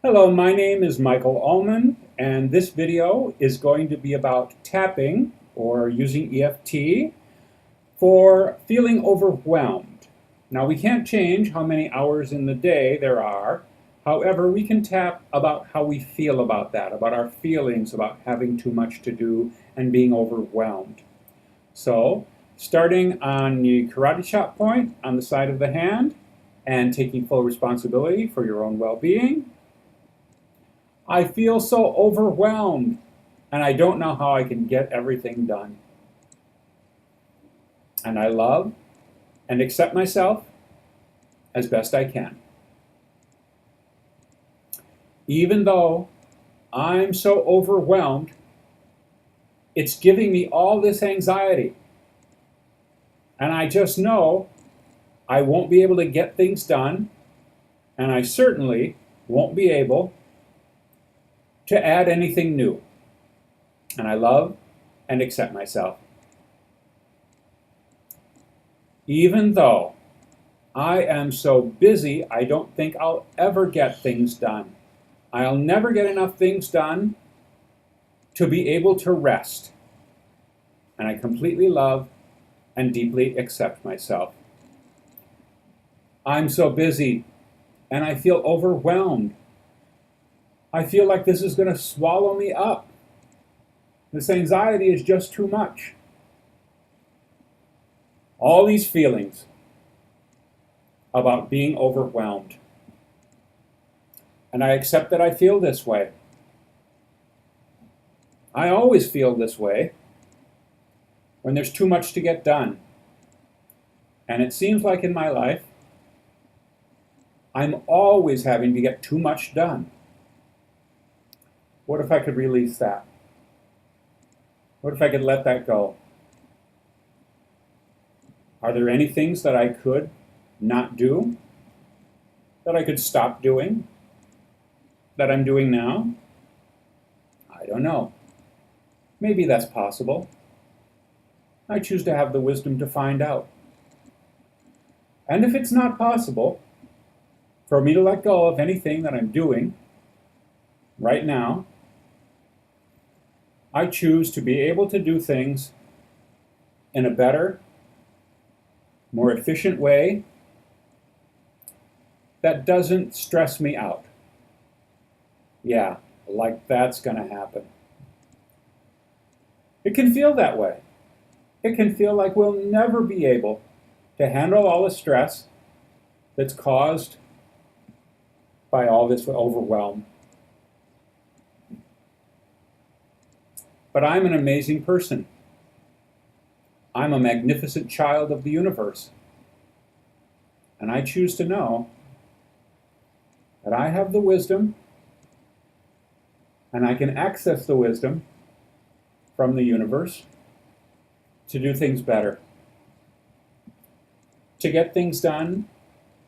Hello, my name is Michael Ullman, and this video is going to be about tapping or using EFT for feeling overwhelmed. Now, we can't change how many hours in the day there are. However, we can tap about how we feel about that, about our feelings about having too much to do and being overwhelmed. So, starting on the karate chop point on the side of the hand and taking full responsibility for your own well-being. I feel so overwhelmed, and I don't know how I can get everything done. And I love and accept myself as best I can. Even though I'm so overwhelmed, it's giving me all this anxiety. And I just know I won't be able to get things done, and I certainly won't be able to add anything new. And I love and accept myself. Even though I am so busy, I don't think I'll ever get things done. I'll never get enough things done to be able to rest. And I completely love and deeply accept myself. I'm so busy and I feel overwhelmed. I feel like this is going to swallow me up. This anxiety is just too much. All these feelings about being overwhelmed. And I accept that I feel this way. I always feel this way when there's too much to get done. And it seems like in my life, I'm always having to get too much done. What if I could release that? What if I could let that go? Are there any things that I could not do? That I could stop doing? That I'm doing now? I don't know. Maybe that's possible. I choose to have the wisdom to find out. And if it's not possible for me to let go of anything that I'm doing right now, I choose to be able to do things in a better, more efficient way that doesn't stress me out. Yeah, like that's going to happen. It can feel that way. It can feel like we'll never be able to handle all the stress that's caused by all this overwhelm. But I'm an amazing person. I'm a magnificent child of the universe. And I choose to know that I have the wisdom and I can access the wisdom from the universe to do things better, to get things done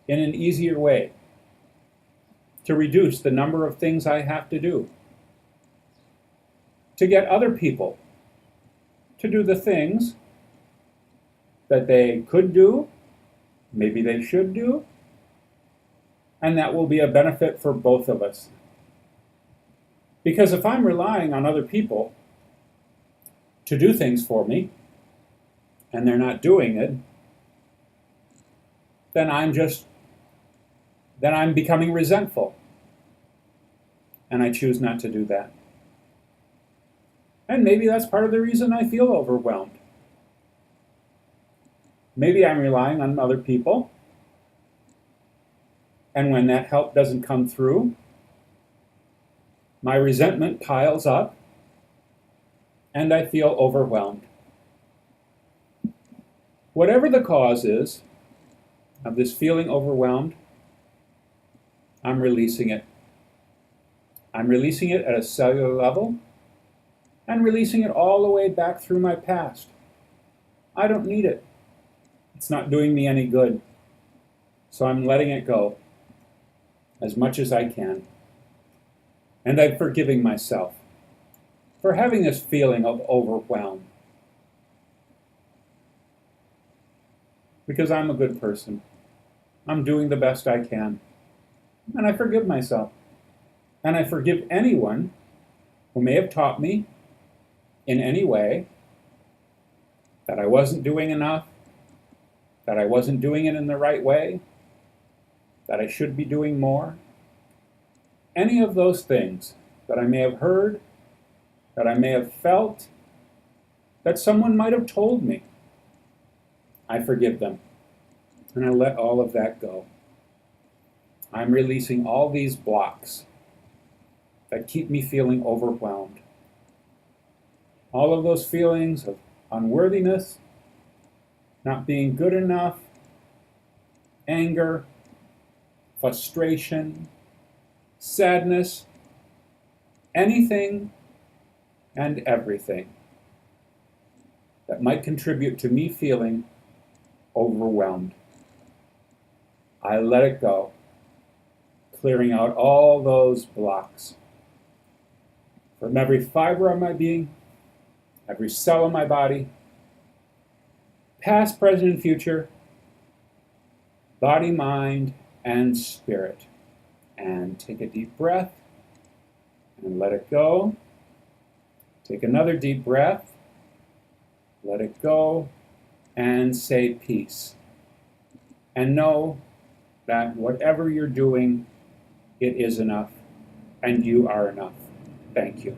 in an easier way, to reduce the number of things I have to do, to get other people to do the things that they could do, maybe they should do, and that will be a benefit for both of us. Because if I'm relying on other people to do things for me, and they're not doing it, then I'm becoming resentful. And I choose not to do that. And maybe that's part of the reason I feel overwhelmed. Maybe I'm relying on other people, and when that help doesn't come through, my resentment piles up, and I feel overwhelmed. Whatever the cause is of this feeling overwhelmed, I'm releasing it. I'm releasing it at a cellular level, and releasing it all the way back through my past. I don't need it. It's not doing me any good. So I'm letting it go as much as I can. And I'm forgiving myself for having this feeling of overwhelm. Because I'm a good person. I'm doing the best I can. And I forgive myself. And I forgive anyone who may have taught me in any way that I wasn't doing enough, that I wasn't doing it in the right way, that I should be doing more. Any of those things that I may have heard, that I may have felt, that someone might have told me, I forgive them. And I let all of that go. I'm releasing all these blocks that keep me feeling overwhelmed. All of those feelings of unworthiness, not being good enough, anger, frustration, sadness, anything and everything that might contribute to me feeling overwhelmed. I let it go, clearing out all those blocks from every fiber of my being, every cell of my body, past, present, and future, body, mind, and spirit. And take a deep breath and let it go. Take another deep breath, let it go, and say peace. And know that whatever you're doing, it is enough, and you are enough. Thank you.